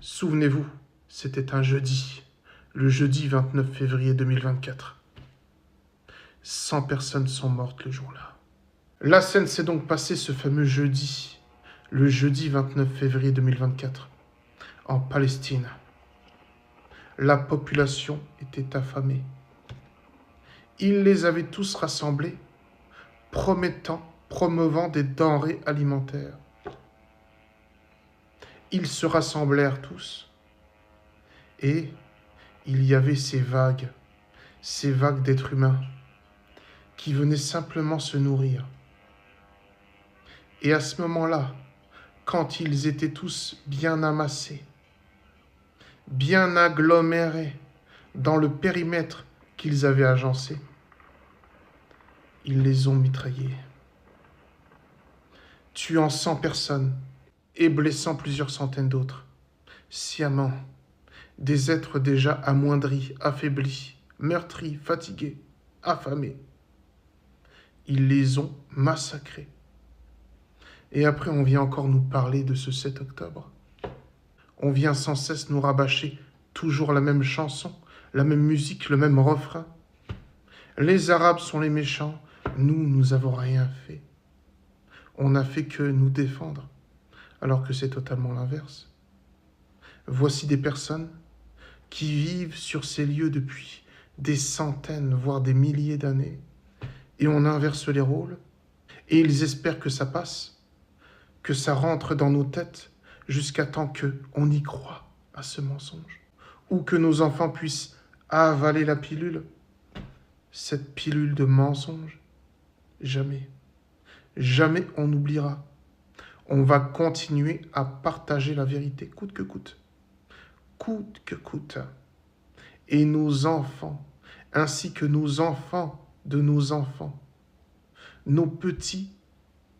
Souvenez-vous, c'était un jeudi, le jeudi 29 février 2024. 100 personnes sont mortes le jour-là. La scène s'est donc passée ce fameux jeudi, le jeudi 29 février 2024, en Palestine. La population était affamée. Il les avait tous rassemblés, promouvant des denrées alimentaires. Ils se rassemblèrent tous, et il y avait ces vagues d'êtres humains qui venaient simplement se nourrir. Et à ce moment-là, quand ils étaient tous bien amassés, bien agglomérés dans le périmètre qu'ils avaient agencé, ils les ont mitraillés, tuant 100 personnes et blessant plusieurs centaines d'autres, sciemment, des êtres déjà amoindris, affaiblis, meurtris, fatigués, affamés. Ils les ont massacrés. Et après, on vient encore nous parler de ce 7 octobre. On vient sans cesse nous rabâcher toujours la même chanson, la même musique, le même refrain. Les Arabes sont les méchants, nous avons rien fait. On n'a fait que nous défendre, alors que c'est totalement l'inverse. Voici des personnes qui vivent sur ces lieux depuis des centaines, voire des milliers d'années, et on inverse les rôles, et ils espèrent que ça passe, que ça rentre dans nos têtes, jusqu'à temps qu'on y croit à ce mensonge, ou que nos enfants puissent avaler la pilule, cette pilule de mensonge. Jamais, jamais on n'oubliera. On va continuer à partager la vérité, coûte que coûte. Coûte que coûte. Et nos enfants, ainsi que nos enfants de nos enfants, nos petits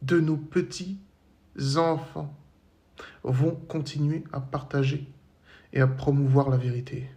de nos petits-enfants, vont continuer à partager et à promouvoir la vérité.